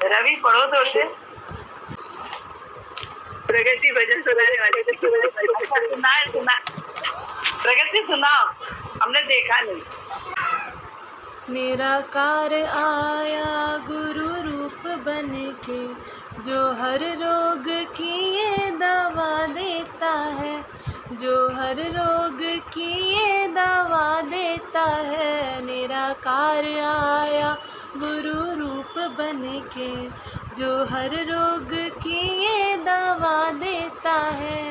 रवि पढ़ो तो उसे प्रगति भजन सुनाने वाले सुना प्रगति सुनाओ, हमने देखा नहीं। निराकार आया गुरु रूप बन के, जो हर रोग की ये दवा देता है, जो हर रोग की ये दवा देता है। निराकार आया गुरु रूप बन के, जो हर रोग की ये दवा देता है।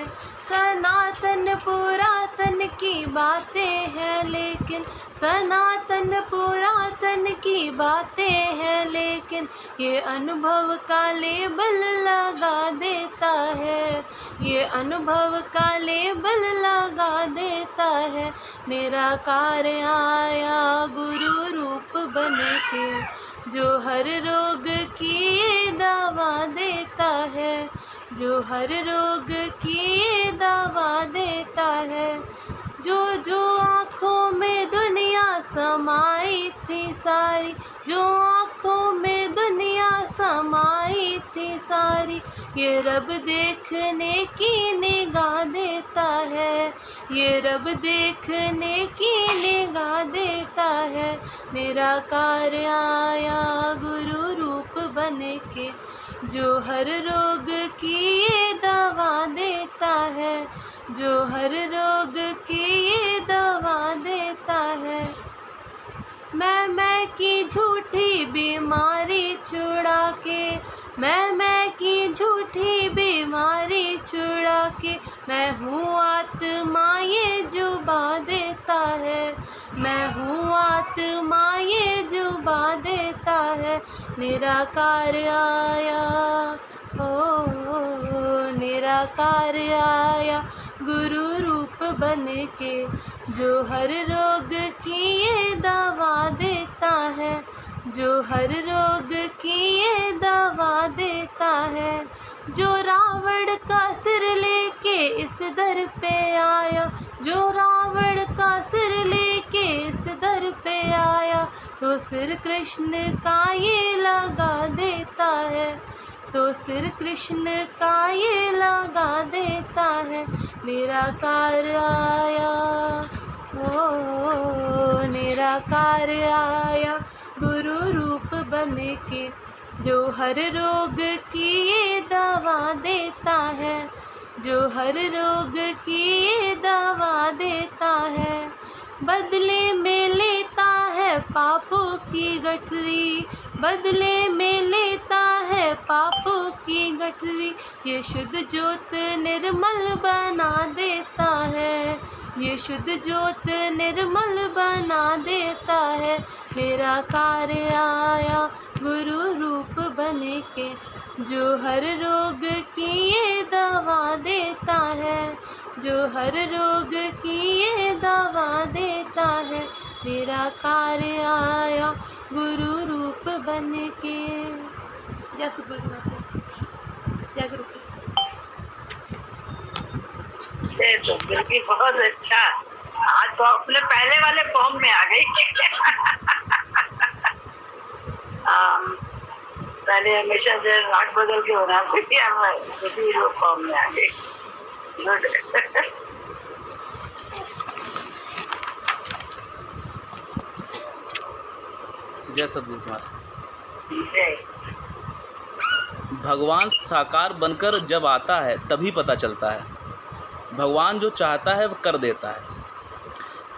सनातन पुरातन की बातें हैं लेकिन, सनातन पुरातन की बातें हैं लेकिन, ये अनुभव का लेबल लगा देता है, ये अनुभव का लेबल लगा देता है। निराकार आया गुरु रूप बन के, जो हर रोग की ये दवा देता है, जो हर रोग की ये दवा देता है। जो जो आँखों में दुनिया समाई थी सारी, जो आँखों में दुनिया समाई थी सारी, ये रब देखने की निगाह देता है, ये रब देखने की निगाह देता है। निराकार आया गुरु रूप बन के, जो हर रोग की ये दवा देता है, जो हर रोग की ये दवा देता है। मैं की झूठी बीमारी छुड़ा के, मैं की झूठी बीमारी छुड़ा के, मैं हूँ आत्मा ये जुबा देता है, मैं हूँ आत्मा ये जुबा देता है। निराकार आया निराकार आया गुरु रूप बन के, जो हर रोग की ये दवा देता है, जो हर रोग की ये दवा देता है। जो रावण का सिर लेके इस दर पे आया, जो रावण का सिर लेके इस दर पे आया, तो सिर कृष्ण का ये लगा देता है, तो सिर कृष्ण का ये लगा देता है। निराकार आया निराकार आया गुरु रूप बन के, जो हर रोग की ये दवा देता है, जो हर रोग की ये दवा देता है। बदले में लेता है पापों की गठरी, बदले में लेता है पापों की गठरी, ये शुद्ध ज्योत निर्मल बना देता है, ये शुद्ध ज्योत निर्मल बना देता है। निराकार आया गुरु रूप बन के, जो हर रोग की ये दवा देता है, जो हर रोग की ये दवा देता है। निराकार आया गुरु रूप बन के। जैसे बोलना जैसे रुके। तो बिल्कुल बहुत अच्छा, आज तो अपने पहले वाले फॉर्म में आ गई। पहले हमेशा जो नाक बदल के होना चाहिए, हम उसी फॉर्म में आ गए। गुड। जय सद्गुरु मास। जय। भगवान साकार बनकर जब आता है तभी पता चलता है, भगवान जो चाहता है वह कर देता है।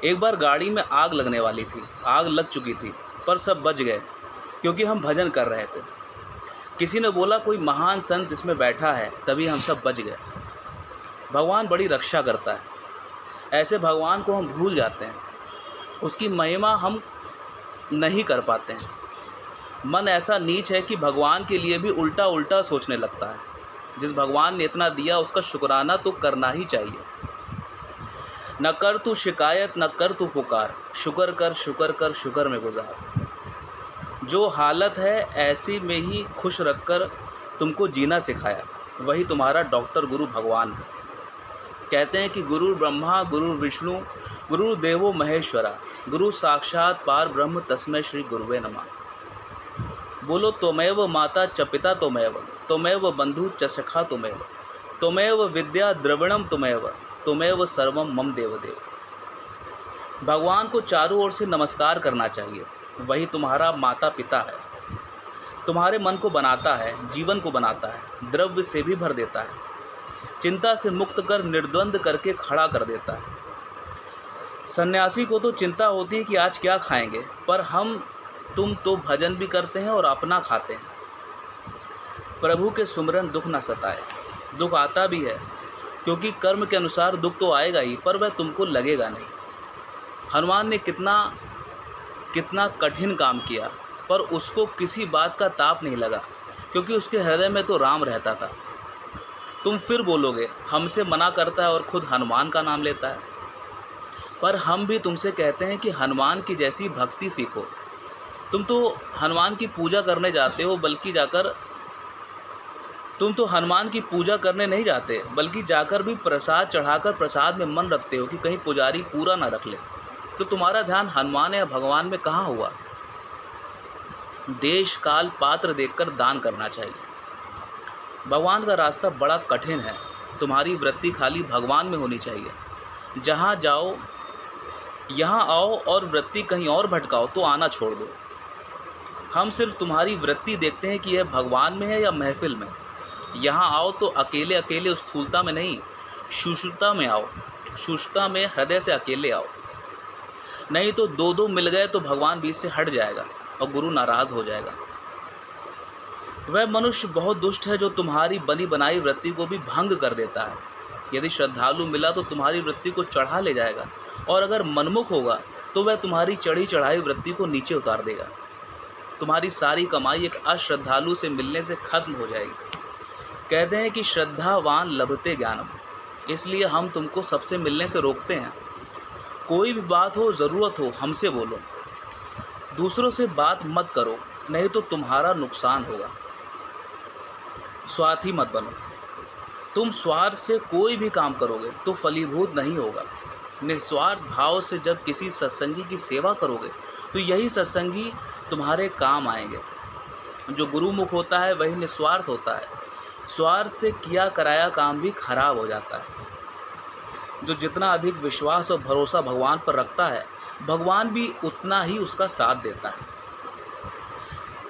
एक बार गाड़ी में आग लगने वाली थी, आग लग चुकी थी, पर सब बच गए क्योंकि हम भजन कर रहे थे। किसी ने बोला कोई महान संत इसमें बैठा है, तभी हम सब बच गए। भगवान बड़ी रक्षा करता है, ऐसे भगवान को हम भूल जाते हैं, उसकी महिमा हम नहीं कर पाते हैं। मन ऐसा नीच है कि भगवान के लिए भी उल्टा उल्टा सोचने लगता है। जिस भगवान ने इतना दिया उसका शुक्राना तो करना ही चाहिए। न कर तू शिकायत, न कर तू पुकार, शुक्र कर शुक्र कर शुक्र में गुजार। जो हालत है ऐसी में ही खुश रखकर तुमको जीना सिखाया, वही तुम्हारा डॉक्टर गुरु भगवान है। कहते हैं कि गुरु ब्रह्मा गुरु विष्णु गुरु देवो महेश्वरा, गुरु साक्षात पार ब्रह्म तस्मै श्री गुरुवे नमः। बोलो त्वमेव माता च पिता त्वमेव, त्वमेव बंधु च सखा त्वमेव, त्वमेव विद्या द्रविणम त्वमेव, त्वमेव सर्वम मम देवदेव। भगवान को चारों ओर से नमस्कार करना चाहिए। वही तुम्हारा माता पिता है, तुम्हारे मन को बनाता है, जीवन को बनाता है, द्रव्य से भी भर देता है, चिंता से मुक्त कर निर्द्वंद करके खड़ा कर देता है। सन्यासी को तो चिंता होती है कि आज क्या खाएंगे, पर तुम तो भजन भी करते हैं और अपना खाते हैं। प्रभु के सुमिरन दुख न सताए। दुख आता भी है क्योंकि कर्म के अनुसार दुख तो आएगा ही, पर वह तुमको लगेगा नहीं। हनुमान ने कितना कठिन काम किया, पर उसको किसी बात का ताप नहीं लगा, क्योंकि उसके हृदय में तो राम रहता था। तुम फिर बोलोगे हमसे मना करता है और खुद हनुमान का नाम लेता है, पर हम भी तुमसे कहते हैं कि हनुमान की जैसी भक्ति सीखो। तुम तो हनुमान की पूजा करने जाते हो, तुम तो हनुमान की पूजा करने नहीं जाते, बल्कि जाकर भी प्रसाद चढ़ाकर प्रसाद में मन रखते हो कि कहीं पुजारी पूरा ना रख ले। तो तुम्हारा ध्यान हनुमान या भगवान में कहाँ हुआ? देश काल पात्र देखकर दान करना चाहिए। भगवान का रास्ता बड़ा कठिन है। तुम्हारी वृत्ति खाली भगवान में होनी चाहिए। जहाँ जाओ यहाँ आओ और वृत्ति कहीं और भटकाओ तो आना छोड़ दो। हम सिर्फ तुम्हारी वृत्ति देखते हैं कि यह भगवान में है या महफिल में। यहाँ आओ तो अकेले अकेले स्थूलता में नहीं, शुष्कता में आओ। शुष्कता में हृदय से अकेले आओ, नहीं तो दो दो मिल गए तो भगवान बीच से हट जाएगा और गुरु नाराज़ हो जाएगा। वह मनुष्य बहुत दुष्ट है जो तुम्हारी बनी बनाई वृत्ति को भी भंग कर देता है। यदि श्रद्धालु मिला तो तुम्हारी वृत्ति को चढ़ा ले जाएगा, और अगर मनमुख होगा तो वह तुम्हारी चढ़ी चढ़ाई वृत्ति को नीचे उतार देगा। तुम्हारी सारी कमाई एक अश्रद्धालु से मिलने से खत्म हो जाएगी। कहते हैं कि श्रद्धावान लभते ज्ञानम, इसलिए हम तुमको सबसे मिलने से रोकते हैं। कोई भी बात हो, ज़रूरत हो, हमसे बोलो। दूसरों से बात मत करो, नहीं तो तुम्हारा नुकसान होगा। स्वार्थी मत बनो। तुम स्वार्थ से कोई भी काम करोगे तो फलीभूत नहीं होगा। निस्वार्थ भाव से जब किसी सत्संगी की सेवा करोगे तो यही सत्संगी तुम्हारे काम आएंगे। जो गुरुमुख होता है वही निस्वार्थ होता है। स्वार्थ से किया कराया काम भी खराब हो जाता है। जो जितना अधिक विश्वास और भरोसा भगवान पर रखता है, भगवान भी उतना ही उसका साथ देता है।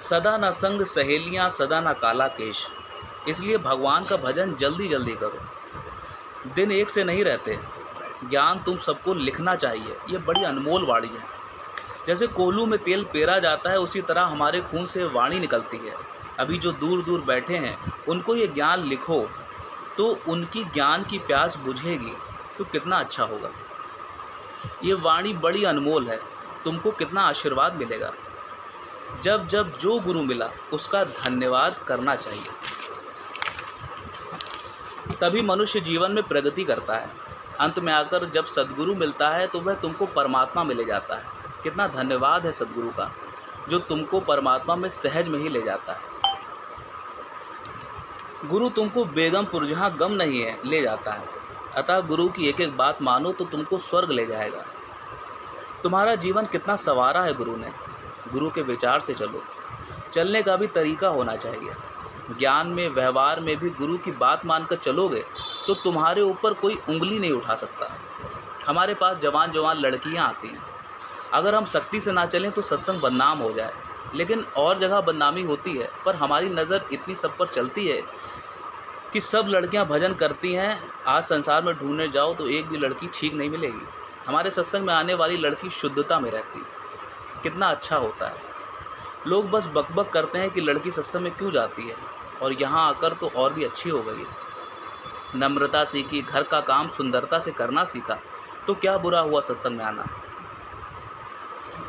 सदा न संग सहेलियाँ, सदा न काला केश। इसलिए भगवान का भजन जल्दी जल्दी करो। दिन एक से नहीं रहते। ज्ञान तुम सबको लिखना चाहिए। ये बड़ी अनमोल वाणी है। जैसे कोल्हू में तेल पेरा जाता है, उसी तरह हमारे खून से वाणी निकलती है। अभी जो दूर दूर बैठे हैं उनको ये ज्ञान लिखो तो उनकी ज्ञान की प्यास बुझेगी तो कितना अच्छा होगा। ये वाणी बड़ी अनमोल है। तुमको कितना आशीर्वाद मिलेगा। जब जब जो गुरु मिला उसका धन्यवाद करना चाहिए, तभी मनुष्य जीवन में प्रगति करता है। अंत में आकर जब सद्गुरु मिलता है तो वह तुमको परमात्मा में ले जाता है। कितना धन्यवाद है सद्गुरु का, जो तुमको परमात्मा में सहज में ही ले जाता है। गुरु तुमको बेगमपुर, जहाँ गम नहीं है, ले जाता है। अतः गुरु की एक एक बात मानो तो तुमको स्वर्ग ले जाएगा। तुम्हारा जीवन कितना संवारा है गुरु ने। गुरु के विचार से चलो। चलने का भी तरीका होना चाहिए। ज्ञान में, व्यवहार में भी गुरु की बात मानकर चलोगे तो तुम्हारे ऊपर कोई उंगली नहीं उठा सकता। हमारे पास जवान जवान लड़कियां आती हैं। अगर हम सख्ती से ना चलें तो सत्संग बदनाम हो जाए, लेकिन और जगह बदनामी होती है। पर हमारी नज़र इतनी सब पर चलती है कि सब लड़कियां भजन करती हैं। आज संसार में ढूंढने जाओ तो एक भी लड़की ठीक नहीं मिलेगी। हमारे सत्संग में आने वाली लड़की शुद्धता में रहती है। कितना अच्छा होता है। लोग बस बकबक करते हैं कि लड़की सत्संग में क्यों जाती है, और यहाँ आकर तो और भी अच्छी हो गई। नम्रता सीखी, घर का काम सुंदरता से करना सीखा, तो क्या बुरा हुआ सत्संग में आना।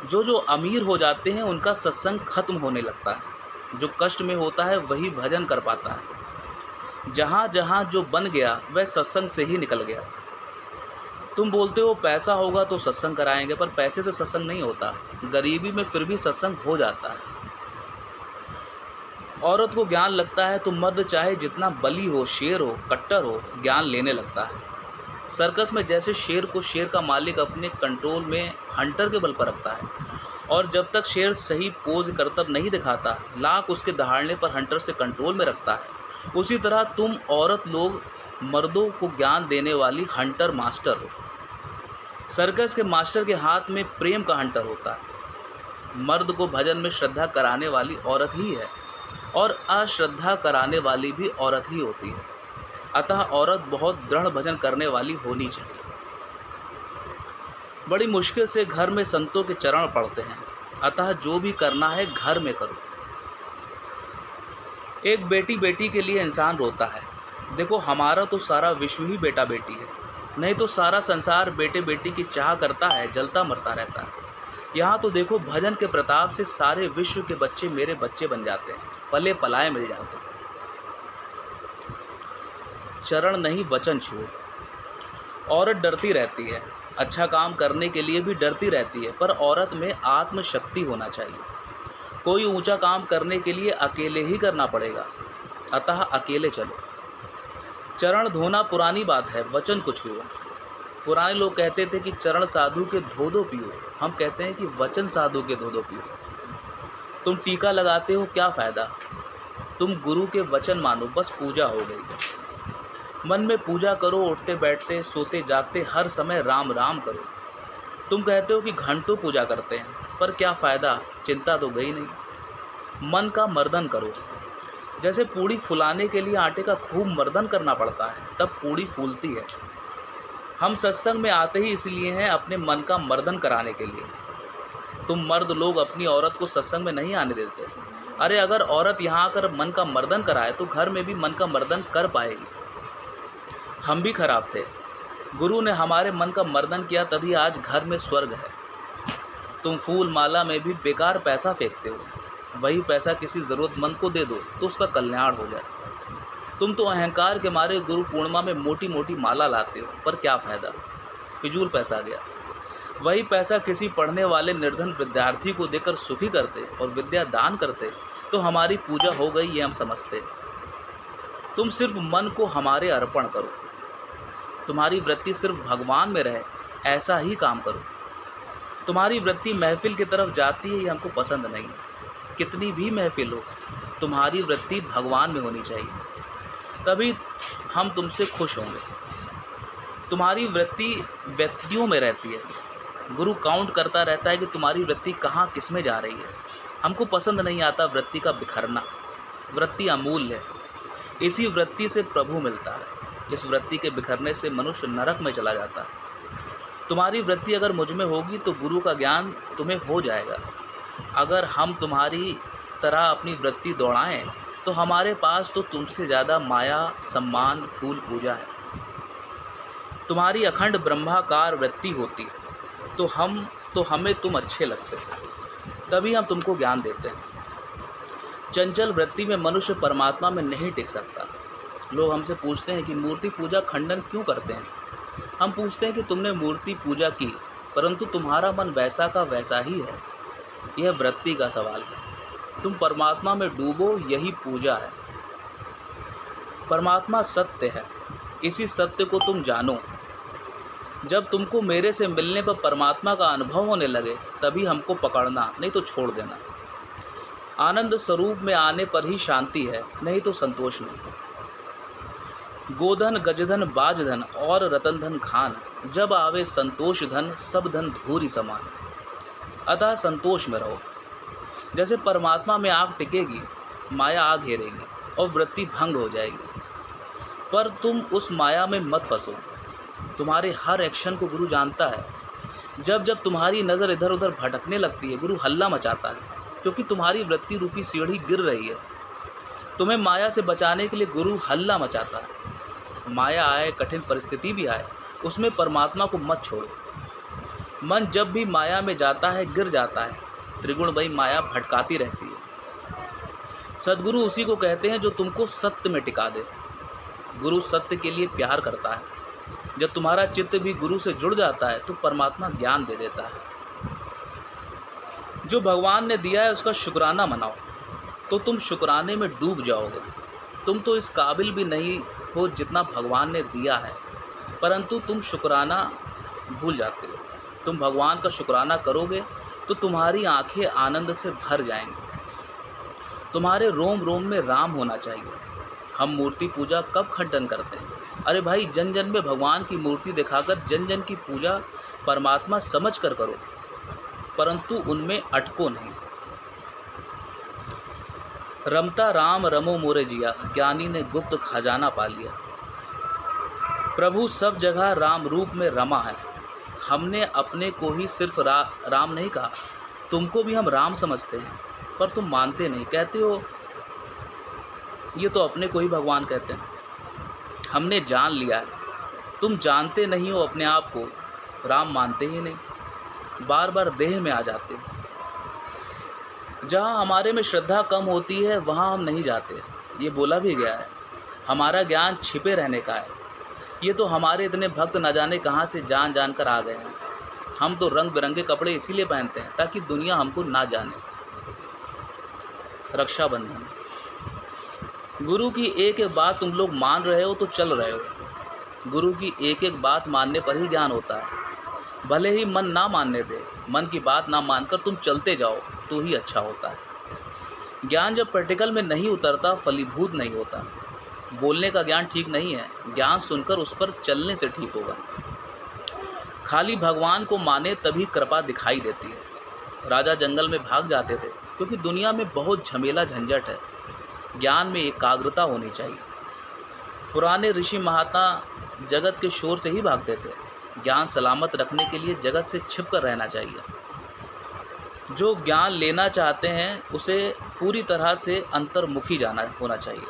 जो अमीर हो जाते हैं उनका सत्संग खत्म होने लगता है। जो कष्ट में होता है वही भजन कर पाता है। जहाँ जहाँ जो बन गया वह सत्संग से ही निकल गया। तुम बोलते हो पैसा होगा तो सत्संग कराएंगे, पर पैसे से सत्संग नहीं होता। गरीबी में फिर भी सत्संग हो जाता है। औरत को ज्ञान लगता है तो मर्द चाहे जितना बली हो, शेर हो, कट्टर हो, ज्ञान लेने लगता है। सर्कस में जैसे शेर को शेर का मालिक अपने कंट्रोल में हंटर के बल पर रखता है, और जब तक शेर सही पोज करतब नहीं दिखाता, लाख उसके दहाड़ने पर हंटर से कंट्रोल में रखता है, उसी तरह तुम औरत लोग मर्दों को ज्ञान देने वाली हंटर मास्टर हो। सर्कस के मास्टर के हाथ में प्रेम का हंटर होता है। मर्द को भजन में श्रद्धा कराने वाली औरत ही है, और अश्रद्धा कराने वाली भी औरत ही होती है। अतः औरत बहुत दृढ़ भजन करने वाली होनी चाहिए। बड़ी मुश्किल से घर में संतों के चरण पड़ते हैं, अतः जो भी करना है घर में करो। एक बेटी बेटी के लिए इंसान रोता है। देखो, हमारा तो सारा विश्व ही बेटा बेटी है, नहीं तो सारा संसार बेटे बेटी की चाह करता है, जलता मरता रहता है। यहाँ तो देखो, भजन के प्रताप से सारे विश्व के बच्चे मेरे बच्चे बन जाते हैं, पले पलाए मिल जाते हैं। चरण नहीं वचन छुओ। औरत डरती रहती है, अच्छा काम करने के लिए भी डरती रहती है, पर औरत में आत्मशक्ति होना चाहिए। कोई ऊंचा काम करने के लिए अकेले ही करना पड़ेगा, अतः अकेले चलो। चरण धोना पुरानी बात है, वचन को छुओ। पुराने लोग कहते थे कि चरण साधु के धो दो पियो, हम कहते हैं कि वचन साधु के धो दो पियो। तुम टीका लगाते हो, क्या फ़ायदा? तुम गुरु के वचन मानो, बस पूजा हो गई। मन में पूजा करो, उठते बैठते सोते जागते हर समय राम राम करो। तुम कहते हो कि घंटों पूजा करते हैं, पर क्या फ़ायदा? चिंता तो गई नहीं। मन का मर्दन करो। जैसे पूड़ी फुलाने के लिए आटे का खूब मर्दन करना पड़ता है, तब पूड़ी फूलती है। हम सत्संग में आते ही इसलिए हैं, अपने मन का मर्दन कराने के लिए। तुम मर्द लोग अपनी औरत को सत्संग में नहीं आने देते। अरे अगर औरत यहाँ आकर मन का मर्दन कराए तो घर में भी मन का मर्दन कर पाएगी। हम भी खराब थे, गुरु ने हमारे मन का मर्दन किया, तभी आज घर में स्वर्ग है। तुम फूल माला में भी बेकार पैसा फेंकते हो, वही पैसा किसी ज़रूरतमंद को दे दो तो उसका कल्याण हो जाए। तुम तो अहंकार के मारे गुरु पूर्णिमा में मोटी मोटी माला लाते हो, पर क्या फ़ायदा? फिजूल पैसा गया। वही पैसा किसी पढ़ने वाले निर्धन विद्यार्थी को देकर सुखी करते और विद्या दान करते तो हमारी पूजा हो गई, ये हम समझते। तुम सिर्फ मन को हमारे अर्पण करो, तुम्हारी वृत्ति सिर्फ भगवान में रहे, ऐसा ही काम करो। तुम्हारी वृत्ति महफिल की तरफ जाती है, ये हमको पसंद नहीं। कितनी भी महफिल हो, तुम्हारी वृत्ति भगवान में होनी चाहिए, तभी हम तुमसे खुश होंगे। तुम्हारी वृत्ति व्यक्तियों में रहती है, गुरु काउंट करता रहता है कि तुम्हारी वृत्ति कहाँ किस में जा रही है। हमको पसंद नहीं आता वृत्ति का बिखरना। वृत्ति अमूल्य है, इसी वृत्ति से प्रभु मिलता है। इस वृत्ति के बिखरने से मनुष्य नरक में चला जाता है। तुम्हारी वृत्ति अगर मुझ में होगी तो गुरु का ज्ञान तुम्हें हो जाएगा। अगर हम तुम्हारी तरह अपनी वृत्ति दौड़ाएं तो हमारे पास तो तुमसे ज़्यादा माया, सम्मान, फूल पूजा है। तुम्हारी अखंड ब्रह्माकार वृत्ति होती है तो हमें तुम अच्छे लगते हो, तभी हम तुमको ज्ञान देते हैं। चंचल वृत्ति में मनुष्य परमात्मा में नहीं टिक सकता। लोग हमसे पूछते हैं कि मूर्ति पूजा खंडन क्यों करते हैं। हम पूछते हैं कि तुमने मूर्ति पूजा की, परंतु तुम्हारा मन वैसा का वैसा ही है। यह वृत्ति का सवाल है। तुम परमात्मा में डूबो, यही पूजा है। परमात्मा सत्य है, इसी सत्य को तुम जानो। जब तुमको मेरे से मिलने पर परमात्मा का अनुभव होने लगे, तभी हमको पकड़ना, नहीं तो छोड़ देना। आनंद स्वरूप में आने पर ही शांति है, नहीं तो संतोष नहीं। गोधन, गजधन, बाजधन और रतन धन खान, जब आवे संतोष धन, सब धन धूरी समान। अतः संतोष में रहो। जैसे परमात्मा में आग टिकेगी, माया आग घेरेगी और वृत्ति भंग हो जाएगी, पर तुम उस माया में मत फंसो। तुम्हारे हर एक्शन को गुरु जानता है। जब जब तुम्हारी नज़र इधर उधर भटकने लगती है, गुरु हल्ला मचाता है, क्योंकि तुम्हारी वृत्ति रूपी सीढ़ी गिर रही है। तुम्हें माया से बचाने के लिए गुरु हल्ला मचाता है। माया आए, कठिन परिस्थिति भी आए, उसमें परमात्मा को मत छोड़ो। मन जब भी माया में जाता है, गिर जाता है। त्रिगुणमयी माया भटकाती रहती है। सद्गुरु उसी को कहते हैं जो तुमको सत्य में टिका दे। गुरु सत्य के लिए प्यार करता है। जब तुम्हारा चित्त भी गुरु से जुड़ जाता है तो परमात्मा ज्ञान दे देता है। जो भगवान ने दिया है उसका शुक्राना मनाओ, तो तुम शुक्राने में डूब जाओगे। तुम तो इस काबिल भी नहीं हो जितना भगवान ने दिया है, परंतु तुम शुक्राना भूल जाते हो। तुम भगवान का शुक्राना करोगे तो तुम्हारी आंखें आनंद से भर जाएंगी। तुम्हारे रोम रोम में राम होना चाहिए। हम मूर्ति पूजा कब खंडन करते हैं? अरे भाई, जन जन में भगवान की मूर्ति दिखाकर जन जन की पूजा परमात्मा समझ कर करो, परंतु उनमें अटको नहीं। रमता राम रमो मोरे जिया, ज्ञानी ने गुप्त खजाना पा लिया। प्रभु सब जगह राम रूप में रमा है। हमने अपने को ही सिर्फ राम नहीं कहा, तुमको भी हम राम समझते हैं, पर तुम मानते नहीं, कहते हो ये तो अपने को ही भगवान कहते हैं। हमने जान लिया है, तुम जानते नहीं हो अपने आप को, राम मानते ही नहीं, बार बार देह में आ जाते हो। जहाँ हमारे में श्रद्धा कम होती है वहाँ हम नहीं जाते, ये बोला भी गया है। हमारा ज्ञान छिपे रहने का है। ये तो हमारे इतने भक्त न जाने कहाँ से जान जान कर आ गए हैं। हम तो रंग बिरंगे कपड़े इसीलिए पहनते हैं ताकि दुनिया हमको ना जाने। रक्षाबंधन। गुरु की एक एक बात तुम लोग मान रहे हो तो चल रहे हो। गुरु की एक एक बात मानने पर ही ज्ञान होता है। भले ही मन ना मानने दे, मन की बात ना मानकर तुम चलते जाओ तो ही अच्छा होता है। ज्ञान जब प्रैक्टिकल में नहीं उतरता फलीभूत नहीं होता। बोलने का ज्ञान ठीक नहीं है, ज्ञान सुनकर उस पर चलने से ठीक होगा। खाली भगवान को माने तभी कृपा दिखाई देती है। राजा जंगल में भाग जाते थे क्योंकि दुनिया में बहुत झमेला झंझट है। ज्ञान में एकाग्रता होनी चाहिए। पुराने ऋषि महात्मा जगत के शोर से ही भागते थे। ज्ञान सलामत रखने के लिए जगत से छिप कर रहना चाहिए। जो ज्ञान लेना चाहते हैं उसे पूरी तरह से अंतर्मुखी होना चाहिए।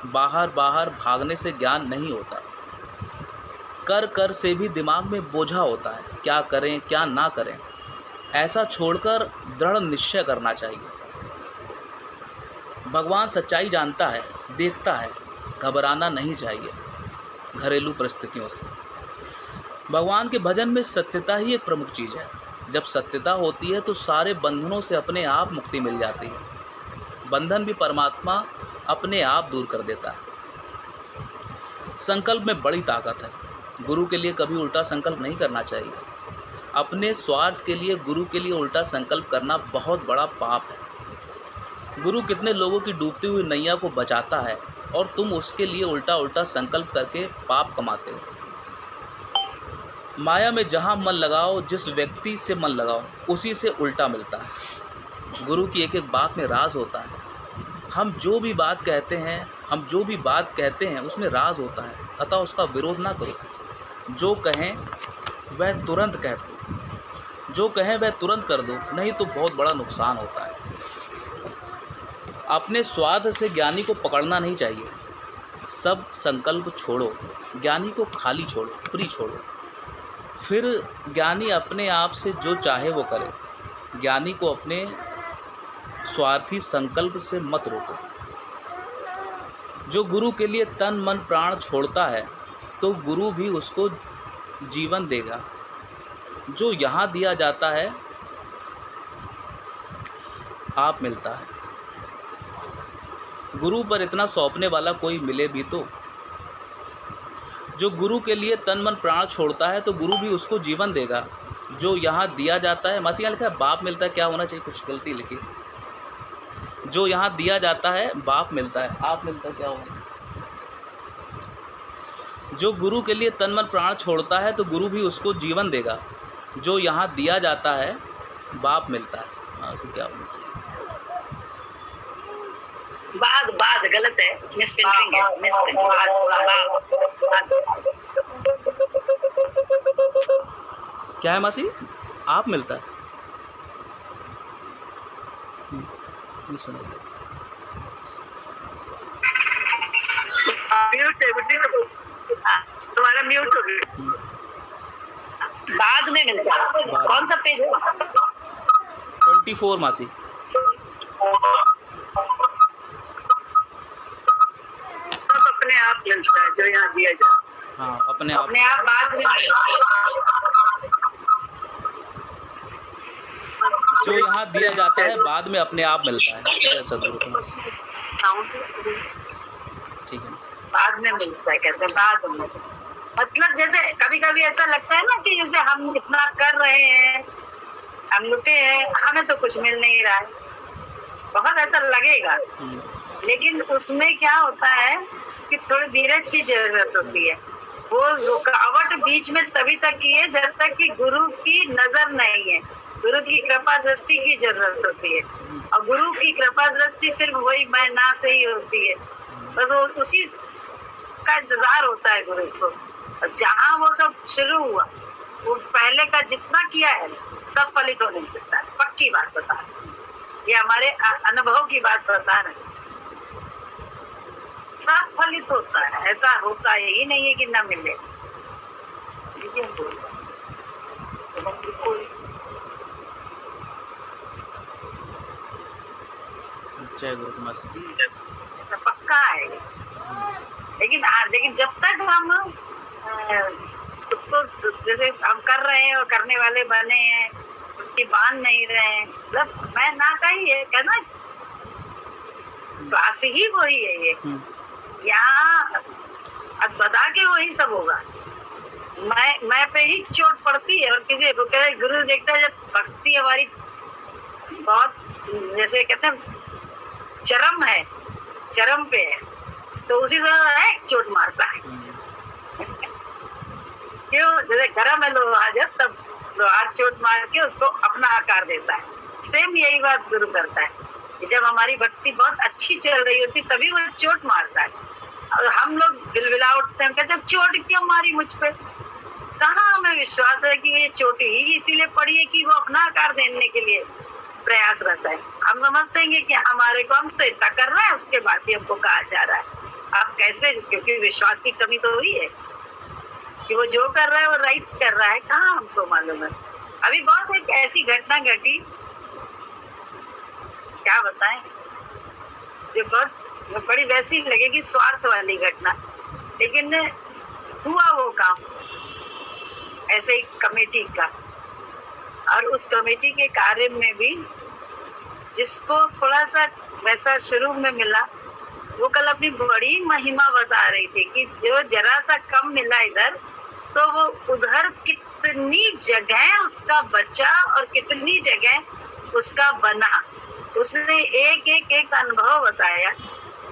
बाहर बाहर भागने से ज्ञान नहीं होता। कर कर से भी दिमाग में बोझा होता है, क्या करें क्या ना करें। ऐसा छोड़कर दृढ़ निश्चय करना चाहिए। भगवान सच्चाई जानता है, देखता है, घबराना नहीं चाहिए घरेलू परिस्थितियों से। भगवान के भजन में सत्यता ही एक प्रमुख चीज़ है। जब सत्यता होती है तो सारे बंधनों से अपने आप मुक्ति मिल जाती है। बंधन भी परमात्मा अपने आप दूर कर देता है। संकल्प में बड़ी ताकत है। गुरु के लिए कभी उल्टा संकल्प नहीं करना चाहिए। अपने स्वार्थ के लिए गुरु के लिए उल्टा संकल्प करना बहुत बड़ा पाप है। गुरु कितने लोगों की डूबती हुई नैया को बचाता है और तुम उसके लिए उल्टा उल्टा संकल्प करके पाप कमाते हो। माया में जहाँ मन लगाओ, जिस व्यक्ति से मन लगाओ, उसी से उल्टा मिलता है। गुरु की एक एक बात में राज होता है। हम जो भी बात कहते हैं उसमें राज होता है, अतः उसका विरोध ना करो। जो कहें वह तुरंत कह दो, जो कहें वह तुरंत कर दो, नहीं तो बहुत बड़ा नुकसान होता है। अपने स्वार्थ से ज्ञानी को पकड़ना नहीं चाहिए। सब संकल्प छोड़ो, ज्ञानी को खाली छोड़ो, फ्री छोड़ो। फिर ज्ञानी अपने आप से जो चाहे वो करे। ज्ञानी को अपने स्वार्थी संकल्प से मत रोको। जो गुरु के लिए तन मन प्राण छोड़ता है तो गुरु भी उसको जीवन देगा। जो यहाँ दिया जाता है आप मिलता है। गुरु पर इतना सौंपने वाला कोई मिले भी तो। जो गुरु के लिए तन मन प्राण छोड़ता है तो गुरु भी उसको जीवन देगा। जो यहाँ दिया जाता है, मासी यहाँ लिखा है बाप मिलता है, क्या होना चाहिए, कुछ गलती लिखी। जो यहाँ दिया जाता है बाप मिलता है, आप मिलता है, क्या होगा। जो गुरु के लिए तन मन प्राण छोड़ता है तो गुरु भी उसको जीवन देगा। जो यहाँ दिया जाता है बाप मिलता है, मासी क्या होना चाहिए। बाद गलत है, मिसप्रिंटिंग है, मिसप्रिंटिंग। क्या है मासी, आप मिलता है। नहीं सुना। म्यूट है बेटी, तुम्हारा म्यूट हो गया। बाद में मिलता है। कौन सा पेज है? 24 मासी। सब अपने आप मिलता है जो यहाँ दिया जाए। हाँ, अपने आप बाद में जो यहाँ दिया जाता है बाद में अपने आप मिलता है। सदगुरु ठीक है, बाद में मिलता है, कहते हैं बाद में। मतलब जैसे कभी कभी ऐसा लगता है ना कि जैसे हम इतना कर रहे हैं, हम लुटे हैं, हमें तो कुछ मिल नहीं रहा है, बहुत ऐसा लगेगा। लेकिन उसमें क्या होता है कि थोड़ी धीरज की जरूरत होती है। वो रुकावट बीच में तभी तक की है जब तक कि गुरु की नजर नहीं है, गुरु की कृपा दृष्टि की जरूरत होती है। और गुरु की कृपा दृष्टि सिर्फ वही मैं ना से ही होती है, बस वो उसी का इंतजार होता है गुरु को। और जहाँ वो सब शुरू हुआ, वो पहले का जितना किया है सब फलित होने लगता है। पक्की बात बता रहे, ये हमारे अनुभव की बात बता रहे, सब फलित होता है। ऐसा होता है ही नहीं है कि न मिले। जय गुरु मासी। ऐसा पक्का है। लेकिन जब तक हम उसको जैसे हम कर रहे हैं और करने वाले बने हैं, उसकी बांध नहीं रहे हैं, मतलब मैं ना का ही है कहना, क्लास ही वही है ये। यहाँ अब बता के वही सब होगा। मैं पे ही चोट पड़ती है और किसी गुरु देखता है जब भक्ति हमारी बहुत जैसे कहते हैं चरम है, चरम पे है, तो उसी समय चोट मारता है। क्यों? जैसे गरम है लोहा, जब तब लोहा चोट मार के उसको अपना आकार देता है। सेम यही बात गुरु करता है कि जब हमारी भक्ति बहुत अच्छी चल रही होती तभी वो चोट मारता है। और हम लोग बिलबिला उठते हैं, कहते हैं चोट क्यों मारी मुझ पे। कहाँ हमें विश्वास है कि ये चोट ही इसीलिए पड़ी है कि वो अपना आकार देने के लिए प्रयास रहता है। हम समझते हैं कि हमारे को हम तो इतना कर रहे हैं, उसके बाद भी हमको कहा जा रहा है। आप कैसे? क्योंकि विश्वास की कमी तो हुई है कि वो जो कर रहा है वो राइट कर रहा है। कहाँ हमको मालूम है। अभी बहुत एक ऐसी घटना घटी, क्या बताएं, जो बहुत बड़ी वैसी लगेगी स्वार्थ वाली घटना, लेकिन हुआ वो काम ऐसे ही कमेटी का। और उस कमेटी के कार्य में भी जिसको थोड़ा सा वैसा शुरू में मिला, वो कल अपनी बड़ी महिमा बता रही थी कि जो जरा सा कम मिला इधर, तो वो उधर कितनी जगह उसका बचा और कितनी जगह उसका बना। उसने एक अनुभव बताया।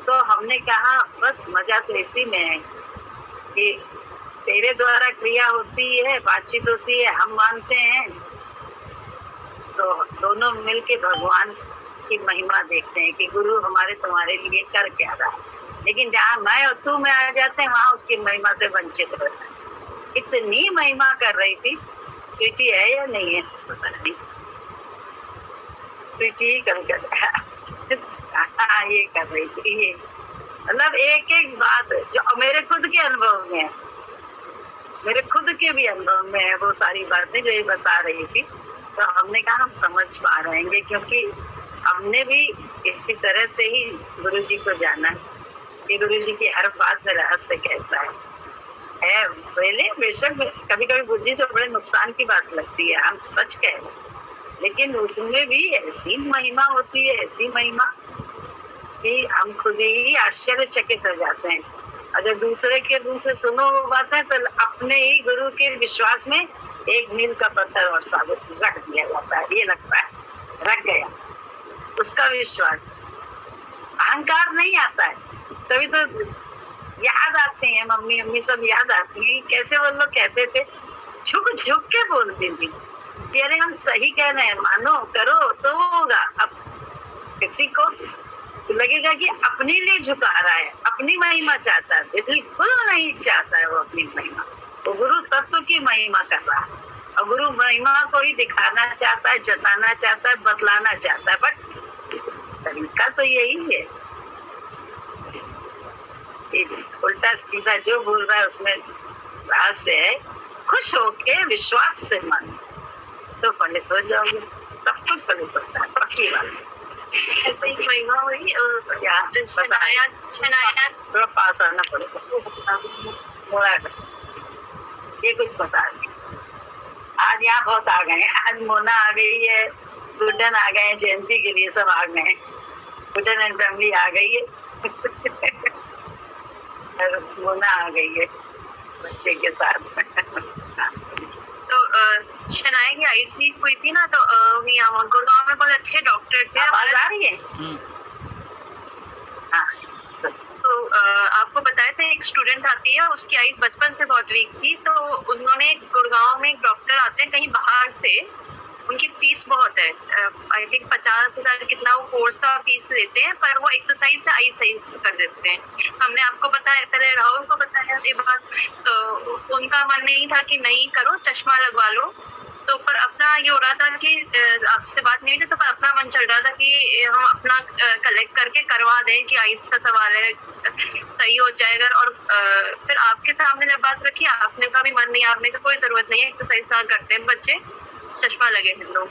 तो हमने कहा बस मजा तो इसी में है कि तेरे द्वारा क्रिया होती है, बातचीत होती है, हम मानते हैं, तो दोनों मिलके भगवान की महिमा देखते हैं कि गुरु हमारे तुम्हारे लिए कर क्या रहा है। लेकिन जहाँ मैं और तू में आ जाते हैं, वहाँ उसकी महिमा से वंचित रहता है। इतनी महिमा कर रही थी। स्वीटी है या नहीं है पता नहीं, स्वीटी कभी कर ये कर रही थी। मतलब एक बात जो मेरे खुद के अनुभव में है, मेरे खुद के भी अनुभव में है वो सारी बातें जो ये बता रही थी। तो हमने कहा हम समझ पा रहे हैं, क्योंकि हमने भी इसी तरह से ही गुरुजी को जाना कि गुरुजी की हर बात में रहस्य कैसा है। पहले बेशक कभी कभी बुद्धि से बड़े नुकसान की बात लगती है, हम सच कह रहे हैं, लेकिन उसमें भी ऐसी महिमा होती है, ऐसी महिमा कि हम खुद ही आश्चर्यचकित हो जाते हैं। और जब दूसरे के मुंह से सुनो वो बातें, तो अपने ही गुरु के विश्वास में एक मील का पत्थर और साबित रख दिया जाता है। ये लगता है रख गया उसका विश्वास। अहंकार नहीं आता है, तभी तो याद आते हैं मम्मी सब याद आती है। कैसे वो लोग कहते थे, झुक के बोलते जी कि अरे हम सही कह रहे हैं, मानो करो तो होगा। अब किसी को लगेगा कि अपने लिए झुका रहा है, अपनी महिमा चाहता है, बिल्कुल नहीं चाहता है वो अपनी महिमा। वो गुरु तत्व की महिमा कर रहा है और गुरु महिमा को ही दिखाना चाहता है, जताना चाहता है, बतलाना चाहता है। बट तरीका तो यही है, उल्टा सीधा जो बोल रहा है उसमें रहस्य है। खुश होके विश्वास से मान तो फलित हो जाओगे, सब कुछ फलित होता है, पक्की बात। ऐसे ही महिमा हुई। और थोड़ा पास आना पड़ेगा, ये कुछ बता दी। आज यहाँ बहुत आ गए, आज मोना आ गई है, गुड्डन आ गए, जयंती के लिए सब आ गए, गुड्डन एंड फैमिली आ गई है मोना आ गई है बच्चे के साथ। तो शनाया की आईज वीक हुई थी ना, तो यहाँ गुड़गांव में बहुत अच्छे डॉक्टर थे। आवाज आ रही है? हाँ, तो आपको बताया था एक स्टूडेंट आती है, उसकी आईज बचपन से बहुत वीक थी, तो उन्होंने गुड़गांव में एक डॉक्टर आते हैं कहीं बाहर से, उनकी फीस बहुत है, आई थिंक 50,000 कितना वो कोर्स का फीस लेते हैं, पर वो एक्सरसाइज से आई सही कर देते हैं। हमने आपको बताया, पहले राहुल को बताया ये बात, तो उनका मन नहीं था कि नहीं करो, चश्मा लगवा लो, तो पर अपना ये हो रहा था कि आपसे बात नहीं हुई थी, तो पर अपना मन चल रहा था कि हम अपना कलेक्ट करके करवा दें कि आइस का सवाल है, सही हो जाएगा। और फिर आपके सामने जब बात रखी, आपने का भी मन नहीं, आपने का कोई जरूरत नहीं है, एक्सरसाइज ना करते हैं बच्चे, चश्मा लगे हैं लोग,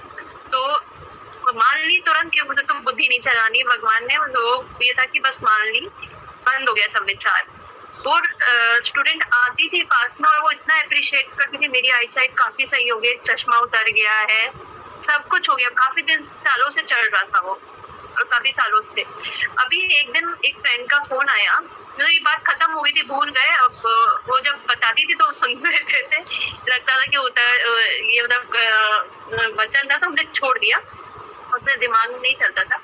तो मान ली तुरंत कि मुझे तुम बुद्धि नहीं चलानी, भगवान ने वो ये था कि बस मान ली, बंद हो गया सब विचार। वो स्टूडेंट आती थी पास में और वो इतना अप्रिशिएट करती थी, मेरी आई साइट काफी सही हो गई, चश्मा उतर गया है, सब कुछ हो गया, काफी दिन सालों से चल रहा था वो, काफी सालों से। अभी एक दिन एक फ्रेंड का फोन आया, तो ये बात खत्म हो गई थी, भूल गए। अब वो जब बताती थी तो सुन रहे थे, लगता था कि ये मतलब वचन था, तो हमने छोड़ दिया, उसमें दिमाग में नहीं चलता था।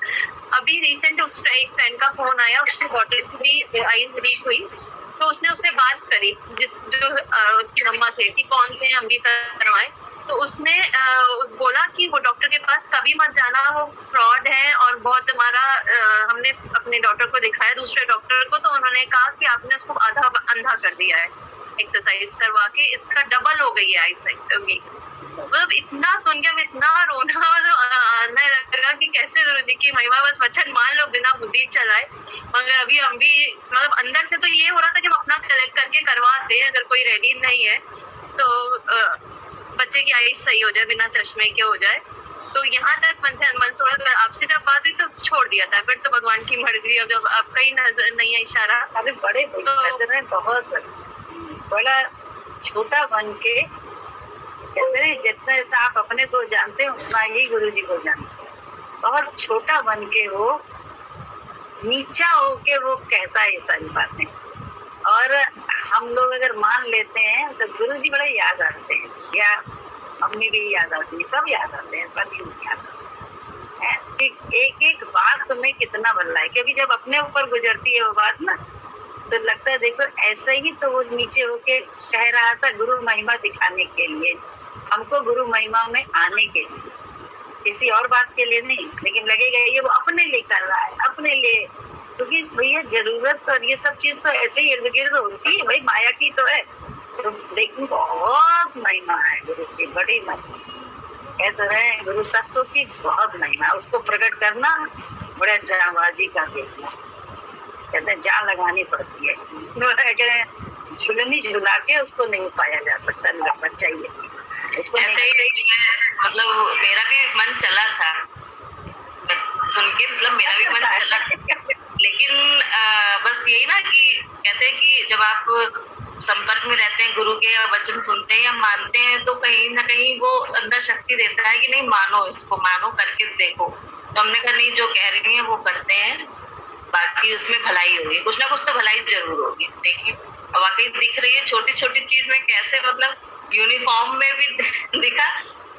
अभी रिसेंट उस एक फ्रेंड का फोन आया, उसकी डॉटर की आईज वीक हुई, तो उसने उससे बात करी, जो उसकी मम्मा थे कि कौन थे, हम भी करवाएं। तो उसने बोला कि वो डॉक्टर के पास कभी मत जाना, वो फ्रॉड है, और बहुत हमारा हमने अपने डॉक्टर को दिखाया दूसरे डॉक्टर को, तो उन्होंने कहा कि आपने उसको आधा अंधा कर दिया है एक्सरसाइज करवा के, इसका डबल हो गई है आईसाइट। मतलब इतना सुन के इतना रोना आने लगा कि कैसे गुरु जी की महिमा, बस वचन मान लो बिना बुद्धि चलाए। मगर अभी हम भी मतलब अंदर से तो ये हो रहा था कि हम अपना कलेक्ट करके करवाते हैं, अगर कोई रेडी नहीं है तो बच्चे की आईज सही हो जाए, बिना चश्मे के हो जाए। तो यहाँ तक मंसूर आपसे जब बात हुई तो छोड़ दिया था, फिर तो भगवान की मर्जी, और जब आपका ही नजर नहीं है इशारा, अरे बड़े बहुत बड़ा छोटा बन के कहते हैं, जितना आप अपने को जानते हैं उतना ही गुरु जी को जानते हैं। बहुत छोटा बन के वो नीचा होके वो कहता है ये सारी बातें, और हम लोग अगर मान लेते हैं तो गुरु जी बड़े याद आते हैं, या मम्मी भी याद आती है, सब याद आते हैं, सब याद आते हैं। एक एक बात तुम्हें कितना बदला है, क्योंकि जब अपने ऊपर गुजरती है वो बात ना, तो लगता है देखो ऐसे ही तो वो नीचे होके कह रहा था, गुरु महिमा दिखाने के लिए, हमको गुरु महिमा में आने के लिए, किसी और बात के लिए नहीं। लेकिन लगेगा ये वो अपने लिए कर रहा है, अपने लिए, क्योंकि भैया जरूरत और ये सब चीज तो ऐसे ही इर्द गिर्द होती है भाई, माया की तो है। तो लेकिन बहुत महिमा है गुरु की, बड़ी महिमा, कह तो रहे गुरु तत्व की बहुत महिमा, उसको प्रकट करना बड़ा जाबाजी का देखना, कहते हैं जान लगानी पड़ती है, झुलनी झुला के उसको नहीं पाया जा सकता, सच्चाई है। इसको ऐसे ही मतलब मेरा भी मन चला था सुन के, मतलब मेरा भी मन चला, लेकिन बस यही ना कि कहते हैं कि जब आप संपर्क में रहते हैं, गुरु के वचन सुनते हैं या मानते हैं, तो कहीं ना कहीं वो अंदर शक्ति देता है कि नहीं मानो, इसको मानो, करके देखो। तो हमने कहा नहीं, जो कह रही है वो करते हैं, बाकी उसमें भलाई होगी, कुछ ना कुछ तो भलाई जरूर होगी। देखिए वाकई दिख रही है, छोटी छोटी चीज में कैसे मतलब यूनिफॉर्म में भी दिखा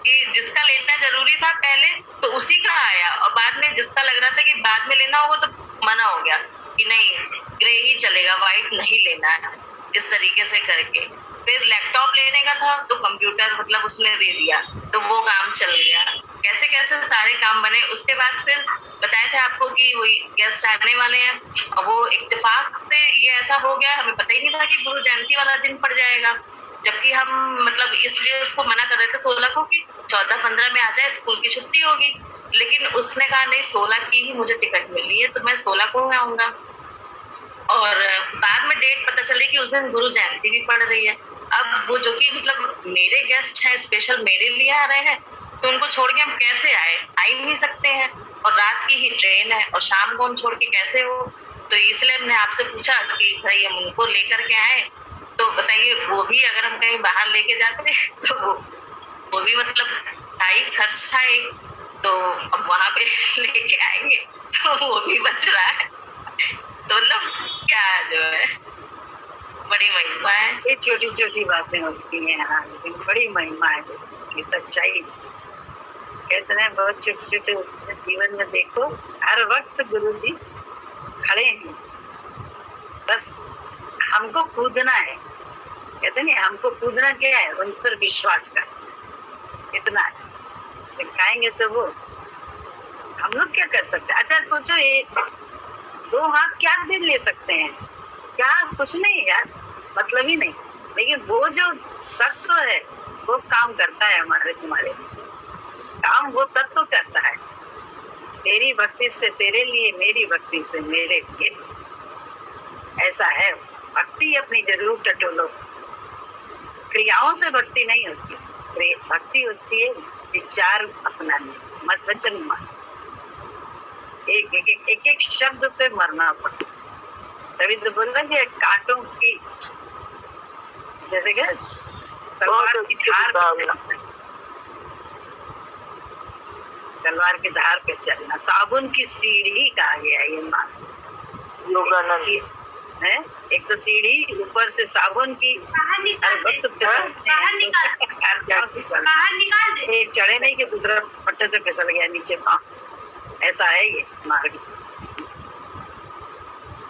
कि जिसका लेना जरूरी था पहले तो उसी का आया, और बाद में जिसका लग रहा था कि बाद में लेना होगा तो मना हो गया कि नहीं ग्रे ही चलेगा, व्हाइट नहीं लेना है, इस तरीके से करके। फिर लैपटॉप लेने का था तो कंप्यूटर मतलब उसने दे दिया, तो वो काम चल गया, कैसे कैसे सारे काम बने। उसके बाद फिर बताया था आपको कि वही गेस्ट आने वाले हैं, और वो इत्तेफाक से ये ऐसा हो गया, हमें पता ही नहीं था कि गुरु जयंती वाला दिन पड़ जाएगा, जबकि हम मतलब इसलिए उसको मना कर रहे थे 16 को कि 14-15 में आ जाए, स्कूल की छुट्टी होगी। लेकिन उसने कहा नहीं, 16 की ही मुझे टिकट मिली है, तो मैं 16 को आऊंगा। और बाद में डेट पता चली कि उस दिन गुरु जयंती भी पड़ रही है। अब वो जो कि मतलब मेरे गेस्ट हैं, स्पेशल मेरे लिए आ रहे हैं, तो उनको छोड़ के हम कैसे आए, आ ही नहीं सकते हैं, और रात की ही ट्रेन है, और शाम को हम छोड़ के कैसे हो। तो इसलिए हमने आपसे पूछा कि भाई हम उनको लेकर के आए, तो बताइए वो भी अगर हम कहीं बाहर लेके जाते तो वो भी मतलब था ही, खर्च था एक, तो अब वहां पे लेके आएंगे तो वो भी बच रहा है, तो मतलब क्या जो है बड़ी महिमा है। ये छोटी छोटी बातें होती हैं, हाँ, लेकिन बड़ी महिमा है कि सच्चाई कहते हैं। बहुत छोटे छोटे उसमें जीवन में देखो, हर वक्त गुरु जी खड़े हैं, बस हमको कूदना है। कहते नहीं, हमको कूदना क्या है, उन पर विश्वास कर, इतना है। दिखाएंगे तो वो, हम लोग क्या कर सकते हैं? अच्छा सोचो, ये दो हाथ क्या दिन ले सकते हैं? क्या, कुछ नहीं यार, मतलब ही नहीं। लेकिन वो जो तत्व है वो काम करता है हमारे तुम्हारे लिए, काम वो तत्व करता है। तेरी भक्ति से तेरे लिए, मेरी भक्ति से मेरे लिए, ऐसा है। भक्ति अपनी जरूर टटोलो, क्रियाओं से भक्ति नहीं होती। भक्ति होती है विचार अपनाने से, मत वचन मान, एक शब्द पे मरना पड़ता। तभी तो बोल रहा कि कांटों की, जैसे कि तलवार की धार पे चलना, तलवार की धार पे चलना। साबुन की सीढ़ी कहा गया ये मान है। एक तो सीढ़ी, ऊपर से साबुन की, वक्त चढ़े नहीं कि दूसरा पट्टे से फिसल गया नीचे पाँव, ऐसा है ये मार्ग।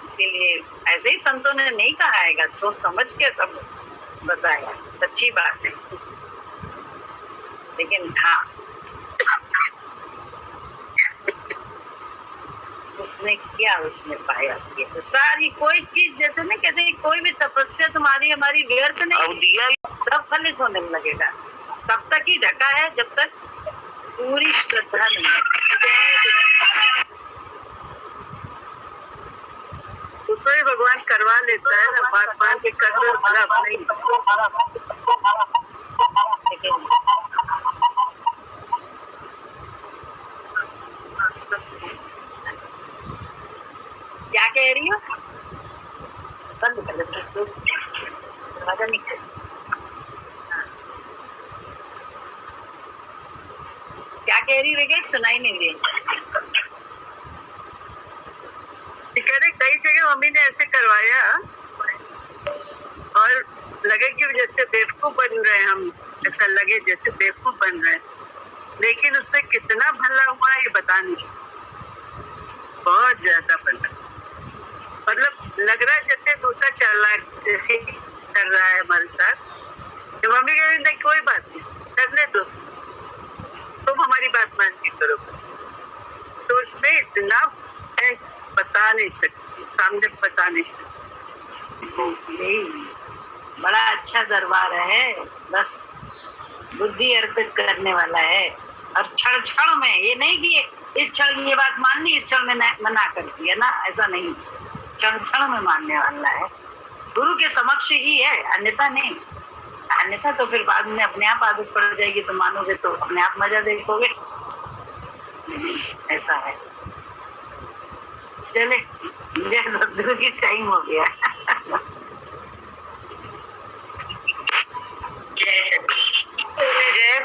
इसीलिए ऐसे ही संतों ने नहीं कहा है, सोच समझ के सब बताया, सच्ची बात है। लेकिन हाँ, उसने क्या, उसने पाया कि तो सारी कोई चीज, जैसे ना कहते हैं, कोई भी तपस्या तुम्हारी हमारी व्यर्थ नहीं, सब फलित होने लगेगा। तब तक ही ढका है जब तक पूरी श्रद्धा नहीं है। उसको ही भगवान करवा लेता है ना, बात मान के कर लो, भला नहीं। क्या कह रही हो? बंद कर दे, जोर से दरवाजा नहीं खोल। क्या कह रही है? सुनाई नहीं दे। कह रहे कई जगह मम्मी ने ऐसे करवाया और लगे कि जैसे बेवकूफ बन रहे हम, ऐसा लगे जैसे बेवकूफ बन रहे हैं, लेकिन उसमें कितना भला हुआ ये बता नहीं सकते। बहुत ज्यादा भला, मतलब लग रहा है जैसे दूसरा चालाक कर रहा है हमारे साथ। तो मम्मी कह रही नहीं, कोई बात नहीं, करने दो, तुम हमारी बात मान के करो बस। तो उसमें इतना बता नहीं सकती, सामने बता नहीं सकती। बड़ा अच्छा दरबार है, बस बुद्धि अर्पित करने वाला है। और क्षण क्षण में, ये नहीं कि इस क्षण ये बात मान ली, इस क्षण में मना कर दिया ना, ऐसा नहीं। क्षण क्षण में मानने वाला है, गुरु के समक्ष ही है, अन्यथा नहीं। अन्यथा तो फिर बाद में अपने आप आदत पड़ जाएगी, तो मानोगे तो अपने आप मजा देखोगे। ऐसा है। चले, जय सद्गुरु की टाइम हो गया। जय